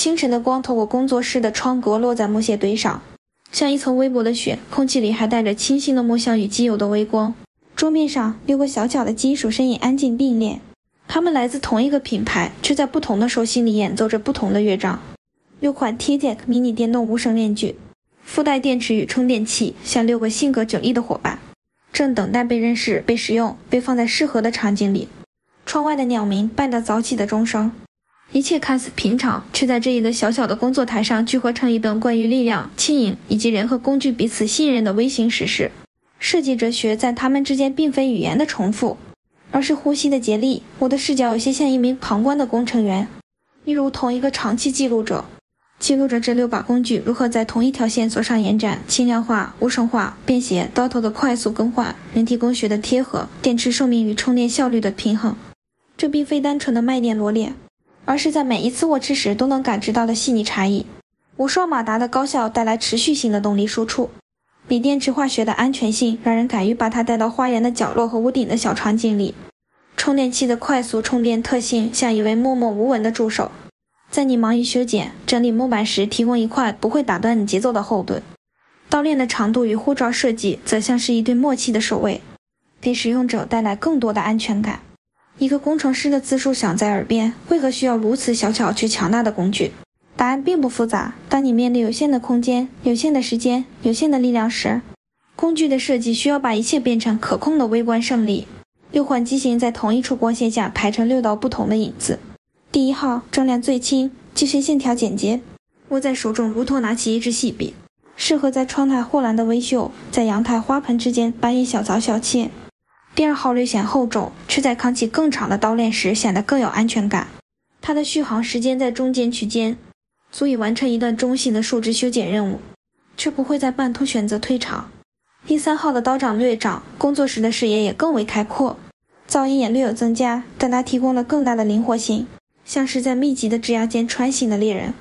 清晨的光透过工作室的窗格落在木屑堆上，像一层微薄的雪，空气里还带着清新的木香与机油的微光。桌面上6个小巧的金属身影安静并列，它们来自同一个品牌，却在不同的手心里演奏着不同的乐章。6款 T-Deck 迷你电动无绳链锯，附带电池与充电器，像6个性格迥异的伙伴，正等待被认识、被使用、被放在适合的场景里。窗外的鸟鸣伴着早起的钟声，一切看似平常，却在这一个小小的工作台上聚合成一段关于力量、轻盈以及人和工具彼此信任的微型史诗。设计哲学在他们之间并非语言的重复，而是呼吸的竭力。我的视角有些像一名旁观的工程员，一如同一个长期记录者，记录着这6把工具如何在同一条线索上延展，轻量化、无声化、便携、刀头的快速更换，人体工学的贴合，电池寿命与充电效率的平衡。这并非单纯的卖点罗列，而是在每一次握持时都能感知到的细腻差异。无双马达的高效带来持续性的动力输出，锂电池化学的安全性让人敢于把它带到花园的角落和屋顶的小场景里。充电器的快速充电特性像一位默默无闻的助手，在你忙于修剪、整理木板时提供一块不会打断你节奏的后盾。刀链的长度与护罩设计则像是一对默契的守卫，给使用者带来更多的安全感。一个工程师的自述响在耳边，为何需要如此小巧却强大的工具？答案并不复杂。当你面对有限的空间、有限的时间、有限的力量时，工具的设计需要把一切变成可控的微观胜利。6款机型在同一处光线下排成6道不同的影子。第1号重量最轻，机身线条简洁，握在手中如同拿起一支细笔，适合在窗台护栏的微秀，在阳台花盆之间扮演小槽小切。第2号略显厚重，却在扛起更长的刀链时显得更有安全感。它的续航时间在中间区间，足以完成一段中型的树枝修剪任务，却不会在半途选择退场。第3号的刀掌略长，工作时的视野也更为开阔，噪音也略有增加，但它提供了更大的灵活性，像是在密集的枝桠间穿行的猎人。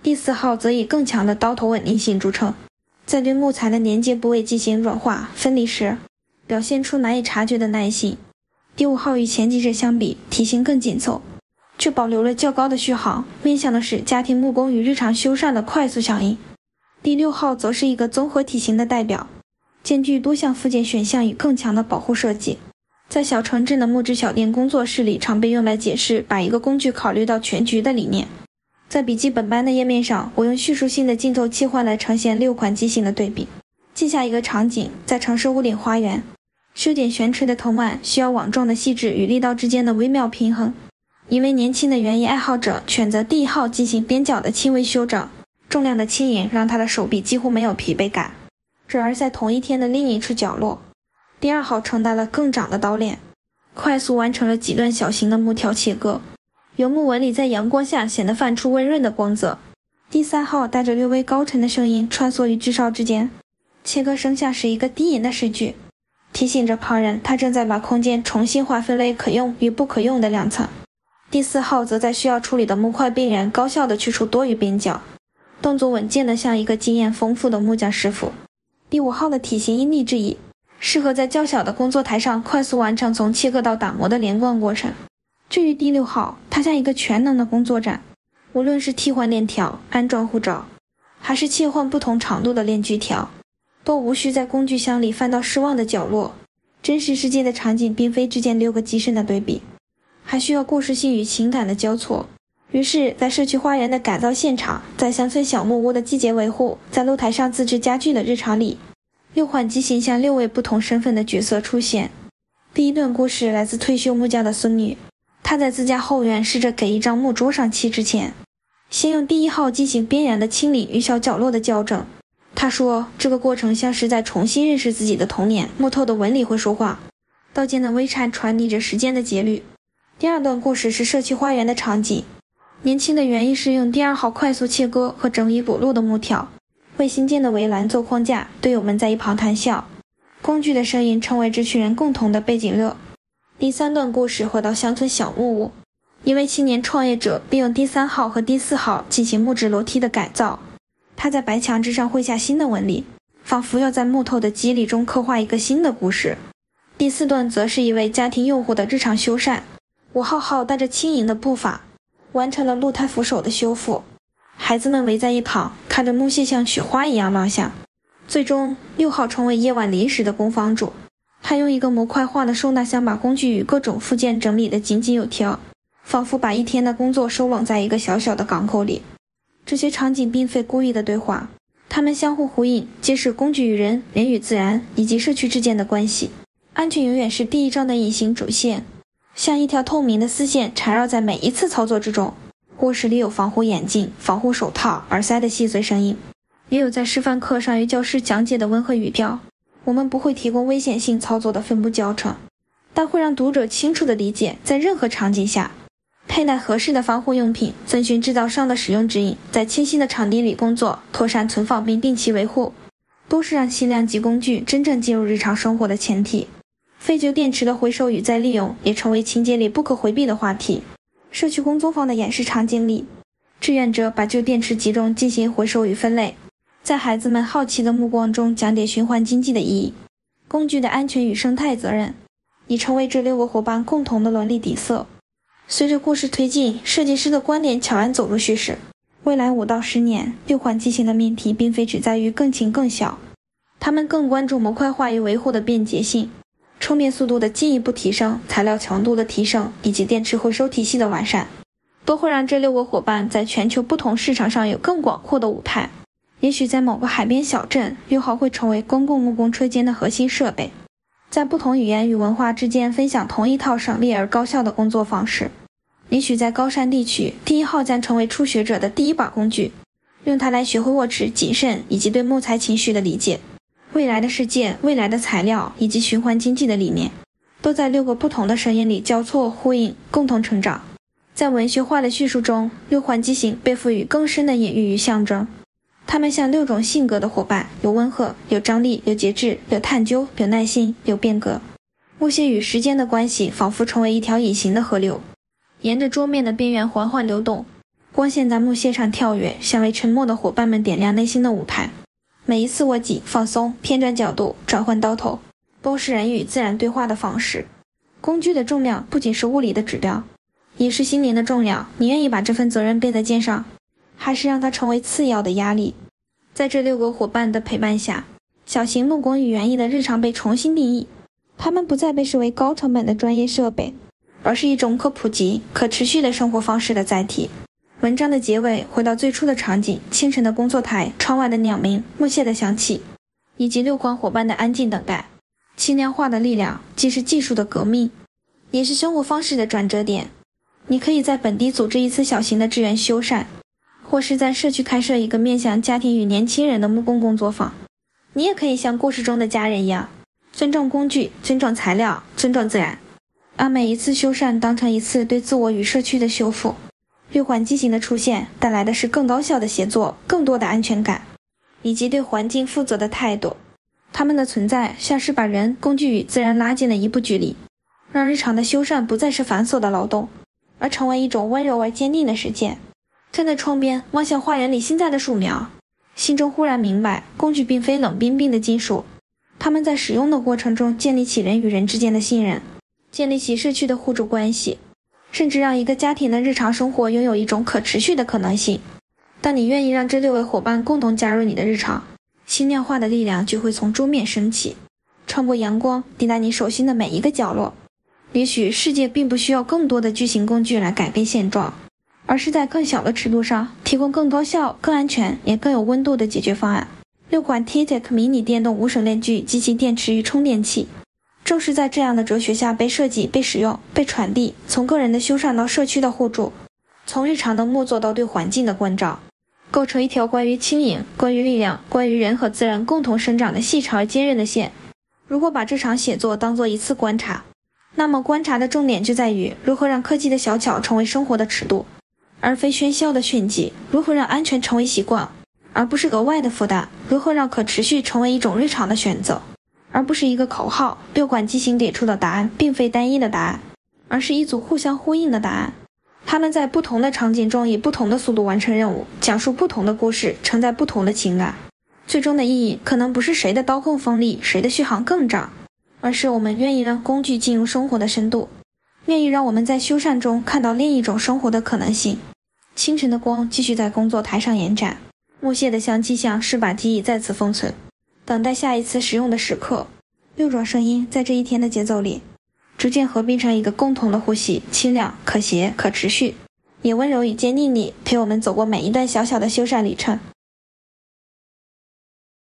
第4号则以更强的刀头稳定性著称，在对木材的连接部位进行软化分离时，表现出难以察觉的耐性。第5号与前几者相比，体型更紧凑，却保留了较高的续航，面向的是家庭木工与日常修缮的快速响应。第6号则是一个综合体型的代表，兼具多项附件选项与更强的保护设计。在小城镇的木质小店工作室里，常被用来解释把一个工具考虑到全局的理念。在笔记本般的页面上，我用叙述性的镜头切换来呈现6款机型的对比。记下一个场景，在城市屋顶花园，修剪悬垂的藤蔓需要网状的细致与力道之间的微妙平衡。一位年轻的园艺爱好者选择第1号进行边角的轻微修整，重量的轻盈让他的手臂几乎没有疲惫感。然而在同一天的另一处角落，第2号承担了更长的刀链，快速完成了几段小型的木条切割，油木纹理在阳光下显得泛出温润的光泽。第3号带着略微高沉的声音穿梭于枝梢之间，切割声像是一个低吟的诗句，提醒着旁人他正在把空间重新划分为可用与不可用的2层。第4号则在需要处理的木块边缘高效地去除多余边角，动作稳健得像一个经验丰富的木匠师傅。第5号的体型因地制宜，适合在较小的工作台上快速完成从切割到打磨的连贯过程。至于第6号，它像一个全能的工作站，无论是替换链条、安装护罩，还是切换不同长度的链锯条，都无需在工具箱里翻到失望的角落。真实世界的场景并非只见6个机身的对比，还需要故事性与情感的交错。于是在社区花园的改造现场，在乡村小木屋的季节维护，在露台上自制家具的日常里，6款机型像6位不同身份的角色出现。第1段故事来自退休木匠的孙女，她在自家后院试着给一张木桌上漆之前，先用第1号进行边缘的清理与小角落的校正。她说这个过程像是在重新认识自己的童年，木头的纹理会说话，刀尖的微颤传递着时间的节律。第2段故事是社区花园的场景，年轻的园艺师用第2号快速切割和整理补路的木条，为新建的围栏做框架，队友们在一旁谈笑，工具的声音成为这群人共同的背景乐。第3段故事回到乡村小木屋，一位青年创业者并用第3号和第4号进行木质楼梯的改造，他在白墙之上绘下新的纹理，仿佛要在木头的肌理中刻画一个新的故事。第4段则是一位家庭用户的日常修缮，5号带着轻盈的步伐完成了露台扶手的修复，孩子们围在一旁，看着木屑像雪花一样落下。最终，6号成为夜晚临时的工坊主，他用一个模块化的收纳箱把工具与各种附件整理得井井有条，仿佛把一天的工作收拢在一个小小的港口里。这些场景并非故意的对话，它们相互呼应，揭示工具与人、人与自然以及社区之间的关系。安全永远是第一章的隐形主线，像一条透明的丝线缠绕在每一次操作之中。卧室里有防护眼镜、防护手套、耳塞的细碎声音，也有在示范课上与教师讲解的温和语调。我们不会提供危险性操作的分部教程，但会让读者清楚地理解，在任何场景下佩戴合适的防护用品，遵循制造商的使用指引，在清晰的场地里工作，妥善存放并定期维护，都是让轻量级工具真正进入日常生活的前提。废旧电池的回收与再利用也成为情节里不可回避的话题。社区工作坊的演示场景里，志愿者把旧电池集中进行回收与分类，在孩子们好奇的目光中讲解循环经济的意义、工具的安全与生态责任，已成为这6个伙伴共同的伦理底色。随着故事推进，设计师的观点悄然走入叙事。未来5到10年，6款机型的命题并非只在于更轻更小，他们更关注模块化与维护的便捷性、充电速度的进一步提升、材料强度的提升以及电池回收体系的完善，都会让这6个伙伴在全球不同市场上有更广阔的舞台。也许在某个海边小镇，6号会成为公共木工车间的核心设备，在不同语言与文化之间分享同一套省力而高效的工作方式。也许在高山地区，第1号将成为初学者的第一把工具，用它来学会握持、谨慎以及对木材情绪的理解。未来的世界、未来的材料以及循环经济的理念，都在6个不同的声音里交错呼应，共同成长。在文学化的叙述中，6款机型被赋予更深的隐喻与象征。他们像6种性格的伙伴，有温和，有张力，有节制，有探究，有耐心，有变革。木屑与时间的关系仿佛成为一条隐形的河流，沿着桌面的边缘缓缓流动，光线在木屑上跳跃，像为沉默的伙伴们点亮内心的舞台。每一次握紧、放松、偏转角度、转换刀头，都是人与自然对话的方式。工具的重量不仅是物理的指标，也是心灵的重量。你愿意把这份责任背在肩上，还是让它成为次要的压力？在这6个伙伴的陪伴下，小型木工与园艺的日常被重新定义。它们不再被视为高成本的专业设备，而是一种可普及、可持续的生活方式的载体。文章的结尾回到最初的场景，清晨的工作台，窗外的鸟鸣，木屑的香气，以及6款伙伴的安静等待。轻量化的力量既是技术的革命，也是生活方式的转折点。你可以在本地组织一次小型的志愿修缮，或是在社区开设一个面向家庭与年轻人的木工工作坊。你也可以像故事中的家人一样，尊重工具，尊重材料，尊重自然，把每一次修缮当成一次对自我与社区的修复。6款机型的出现带来的是更高效的协作、更多的安全感，以及对环境负责的态度。它们的存在像是把人、工具与自然拉近了一步距离，让日常的修缮不再是繁琐的劳动，而成为一种温柔而坚定的实践。站在窗边望向花园里新栽的树苗，心中忽然明白，工具并非冷冰冰的金属，它们在使用的过程中建立起人与人之间的信任，建立起社区的互助关系，甚至让一个家庭的日常生活拥有一种可持续的可能性。当你愿意让这6位伙伴共同加入你的日常，轻量化的力量就会从桌面升起，传播阳光，抵达你手心的每一个角落。也许世界并不需要更多的巨型工具来改变现状，而是在更小的尺度上提供更高效、更安全也更有温度的解决方案。6款 TTEC 迷你电动无绳链锯及其电池与充电器，正是在这样的哲学下被设计、被使用、被传递，从个人的修缮到社区的互助，从日常的木作到对环境的关照，构成一条关于轻盈、关于力量、关于人和自然共同生长的细长而坚韧的线。如果把这场写作当作一次观察，那么观察的重点就在于如何让科技的小巧成为生活的尺度，而非喧嚣的炫技；如何让安全成为习惯，而不是额外的负担；如何让可持续成为一种日常的选择，而不是一个口号。6款机型给出的答案并非单一的答案，而是一组互相呼应的答案。他们在不同的场景中以不同的速度完成任务，讲述不同的故事，承载不同的情感。最终的意义可能不是谁的刀更锋利，谁的续航更长，而是我们愿意让工具进入生活的深度，愿意让我们在修缮中看到另一种生活的可能性。清晨的光继续在工作台上延展，木屑的相机像是把记忆再次封存，等待下一次使用的时刻。六种声音在这一天的节奏里，逐渐合并成一个共同的呼吸，清亮、可携、可持续，也温柔与坚定地陪我们走过每一段小小的修缮旅程。